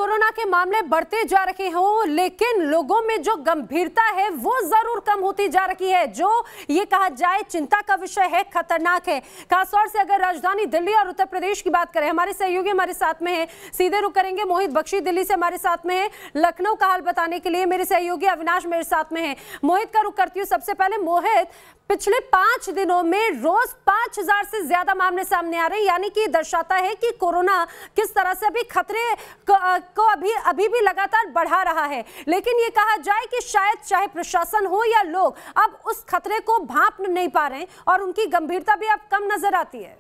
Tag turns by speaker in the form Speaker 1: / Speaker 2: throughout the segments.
Speaker 1: Corona के मामले बढ़ते जा रहे हों, लेकिन लोगों में जो गंभीरता है वो जरूर कम होती जा रही है। जो ये कहा जाए चिंता का विषय है, खतरनाक है। खासतौर से अगर राजधानी दिल्ली और उत्तर प्रदेश की बात करें, हमारे सहयोगी हमारे साथ में है, सीधे रुक करेंगे। मोहित बख्शी दिल्ली से हमारे साथ में है। लखनऊ का हाल बताने के लिए मेरे सहयोगी अविनाश मेरे साथ में है। मोहित का रुख करती हूँ। सबसे पहले मोहित, पिछले 5 दिनों में रोज 5000 से ज्यादा मामले सामने आ रहे हैं, यानी कि दर्शाता है कि कोरोना किस तरह से अभी खतरे को अभी भी लगातार बढ़ा रहा है। लेकिन ये कहा जाए कि शायद चाहे प्रशासन हो या लोग अब उस खतरे को भांप नहीं पा रहे हैं और उनकी गंभीरता भी अब कम नजर आती है।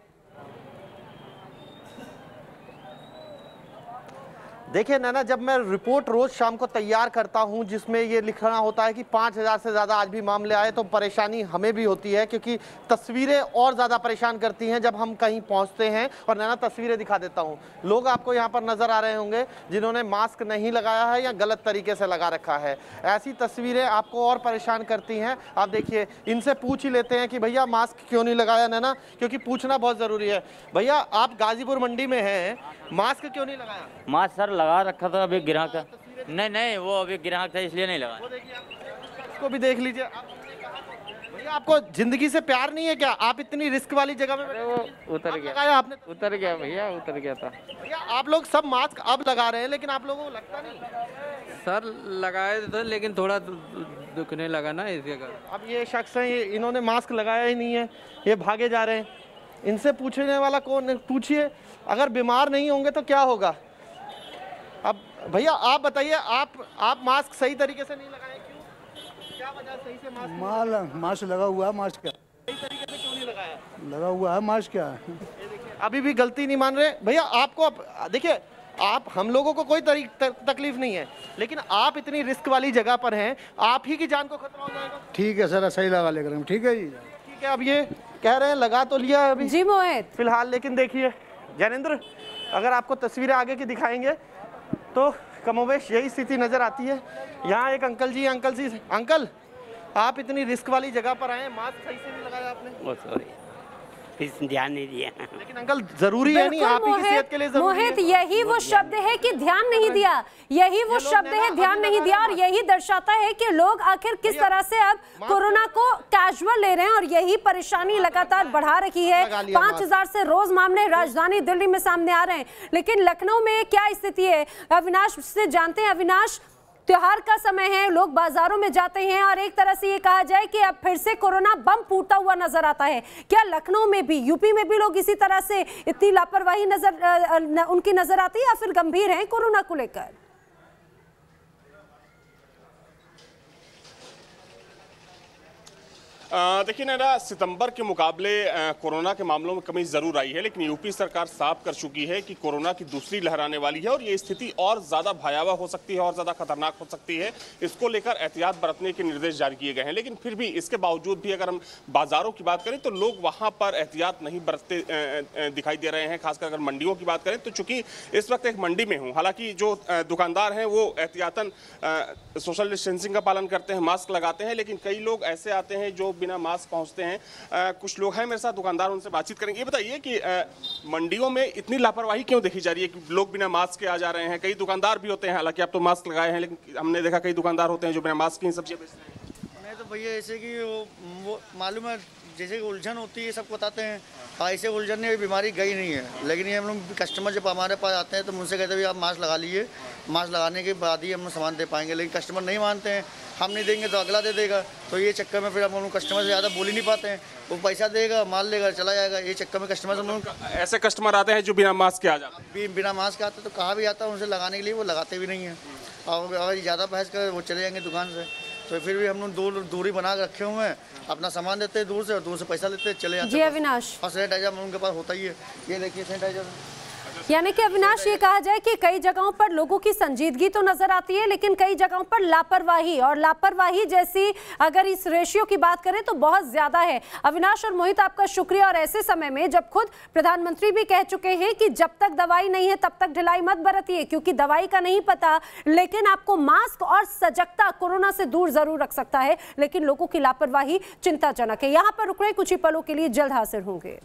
Speaker 2: देखिए नैना, जब मैं रिपोर्ट रोज शाम को तैयार करता हूं जिसमें ये लिखना होता है कि 5000 से ज़्यादा आज भी मामले आए, तो परेशानी हमें भी होती है, क्योंकि तस्वीरें और ज़्यादा परेशान करती हैं जब हम कहीं पहुंचते हैं। और नैना, तस्वीरें दिखा देता हूं। लोग आपको यहां पर नज़र आ रहे होंगे जिन्होंने मास्क नहीं लगाया है या गलत तरीके से लगा रखा है। ऐसी तस्वीरें आपको और परेशान करती हैं। आप देखिए, इनसे पूछ ही लेते हैं कि भैया मास्क क्यों नहीं लगाया नैना, क्योंकि पूछना बहुत ज़रूरी है। भैया, आप गाजीपुर मंडी में हैं, मास्क क्यों नहीं लगाया?
Speaker 3: मास्क सर लगा रखा था, अभी ग्राहक था। नहीं, वो अभी ग्राहक था इसलिए नहीं लगा।
Speaker 2: वो देखिए, इसको भी देख लीजिए। भैया, आपको जिंदगी से प्यार नहीं है क्या? आप इतनी रिस्क वाली जगह में
Speaker 3: वो उतर गया।
Speaker 2: लगाया आपने?
Speaker 3: उतर गया भैया, उतर गया था।
Speaker 2: भैया, आप लोग सब मास्क अब लगा रहे हैं, लेकिन आप लोगों को लगता नहीं?
Speaker 4: सर लगाए थे लेकिन थोड़ा दुखने लगा ना इसके कारण।
Speaker 2: अब ये शख्स हैं, इन्होंने मास्क लगाया ही नहीं है, ये भागे जा रहे हैं। इनसे पूछने वाला कौन? पूछिए, अगर बीमार नहीं होंगे तो क्या होगा? अब भैया आप बताइए, आप मास्क सही तरीके से नहीं लगाए, क्यों? क्या वजह? सही से
Speaker 5: मास्क लगा हुआ है। मास्क क्या
Speaker 2: सही तरीके से क्यों नहीं लगाया?
Speaker 5: लगा हुआ है। मास्क क्या है?
Speaker 2: ये देखिए, अभी भी गलती नहीं मान रहे भैया। आपको देखिए, आप हम लोगों को कोई तकलीफ नहीं है, लेकिन आप इतनी रिस्क वाली जगह पर हैं, आप ही की जान को खतरा हो जाएगा।
Speaker 5: ठीक है सर, सही लगा लेकर हम। ठीक है जी,
Speaker 2: ठीक है। अब ये कह रहे हैं लगा तो लिया है अभी
Speaker 1: जी मोहित
Speaker 2: फिलहाल, लेकिन देखिए जैनेंद्र, अगर आपको तस्वीरें आगे की दिखाएंगे तो कमोवेश यही स्थिति नजर आती है। यहाँ एक अंकल जी, अंकल आप इतनी रिस्क वाली जगह पर आए, मास्क सही से नहीं लगाया आपने?
Speaker 6: सॉरी, ध्यान नहीं दिया।
Speaker 2: लेकिन अंकल जरूरी है नहीं, आप ही की सेहत के लिए जरूरी
Speaker 1: मोहित,
Speaker 2: है।
Speaker 1: यही वो शब्द है कि ध्यान नहीं दिया, यही वो शब्द है ध्यान नहीं दिया, और यही दर्शाता है कि लोग आखिर किस तरह से अब कोरोना को कैजुअल ले रहे हैं, और यही परेशानी लगातार बढ़ा रही है। 5000 से रोज मामले राजधानी दिल्ली में सामने आ रहे हैं, लेकिन लखनऊ में क्या स्थिति है अविनाश से जानते हैं। अविनाश, त्योहार का समय है, लोग बाजारों में जाते हैं और एक तरह से ये कहा जाए कि अब फिर से कोरोना बम फूटता हुआ नजर आता है। क्या लखनऊ में भी, यूपी में भी लोग इसी तरह से इतनी लापरवाही उनकी नजर आती है, या फिर गंभीर है कोरोना को लेकर?
Speaker 7: देखिए ना, सितंबर के मुकाबले कोरोना के मामलों में कमी जरूर आई है, लेकिन यूपी सरकार साफ कर चुकी है कि कोरोना की दूसरी लहर आने वाली है और ये स्थिति और ज़्यादा भयावह हो सकती है और ज़्यादा खतरनाक हो सकती है। इसको लेकर एहतियात बरतने के निर्देश जारी किए गए हैं, लेकिन फिर भी इसके बावजूद भी अगर हम बाज़ारों की बात करें तो लोग वहाँ पर एहतियात नहीं बरतते दिखाई दे रहे हैं। खासकर अगर मंडियों की बात करें तो चूंकि इस वक्त एक मंडी में हूँ, हालांकि जो दुकानदार हैं वो एहतियातन सोशल डिस्टेंसिंग का पालन करते हैं, मास्क लगाते हैं, लेकिन कई लोग ऐसे आते हैं जो बिना मास्क पहुंचते हैं। कुछ लोग हैं मेरे साथ दुकानदार, उनसे बातचीत करेंगे। ये बताइए कि मंडियों में इतनी लापरवाही क्यों देखी जा रही है कि लोग बिना मास्क के आ जा रहे हैं? कई दुकानदार भी होते हैं, हालांकि आप तो मास्क लगाए हैं, लेकिन हमने देखा कई दुकानदार होते हैं जो बिना मास्क की सब्जियां बेच रहे हैं।
Speaker 8: नहीं तो भैया ऐसे कि वो मालूम है, जैसे कि उलझन होती है सबको बताते हैं, ऐसे उलझन ने बीमारी गई नहीं है। लेकिन ये हम लोग कस्टमर जब हमारे पास आते हैं तो मुझसे कहते हैं आप मास्क लगा लीजिए, मास्क लगाने के बाद ही हम लोग सामान दे पाएंगे। लेकिन कस्टमर नहीं मानते हैं, हम नहीं देंगे तो अगला दे देगा, तो ये चक्कर में फिर हम लोग कस्टमर से ज़्यादा बोल ही नहीं पाते हैं। वो पैसा देगा, माल लेगा, चला जाएगा, ये चक्कर में कस्टमर से हम लोग।
Speaker 7: ऐसे कस्टमर आते हैं जो बिना मास्क के आ जाते हैं?
Speaker 8: बिना मास्क आते तो कहाँ भी आता है उनसे लगाने के लिए, वो लगाते भी नहीं हैं। और अगर ज़्यादा बहस कर वो चले जाएंगे दुकान से, तो फिर भी हम लोग दूरी बना के रखे हुए हैं, अपना सामान देते हैं दूर से और दूर से पैसा लेते हैं, चले जाते हैं।
Speaker 1: जी अविनाश,
Speaker 8: और सैनिटाइजर उनके पास होता ही है, ये देखिए सैनिटाइजर।
Speaker 1: यानी कि अविनाश, ये कहा जाए कि कई जगहों पर लोगों की संजीदगी तो नजर आती है, लेकिन कई जगहों पर लापरवाही, और लापरवाही जैसी अगर इस रेशियो की बात करें तो बहुत ज्यादा है। अविनाश और मोहित, आपका शुक्रिया। और ऐसे समय में जब खुद प्रधानमंत्री भी कह चुके हैं कि जब तक दवाई नहीं है तब तक ढिलाई मत बरतिए, क्योंकि दवाई का नहीं पता, लेकिन आपको मास्क और सजगता कोरोना से दूर जरूर रख सकता है, लेकिन लोगों की लापरवाही चिंताजनक है। यहाँ पर रुक रहे कुछ ही पलों के लिए, जल्द हाजिर होंगे।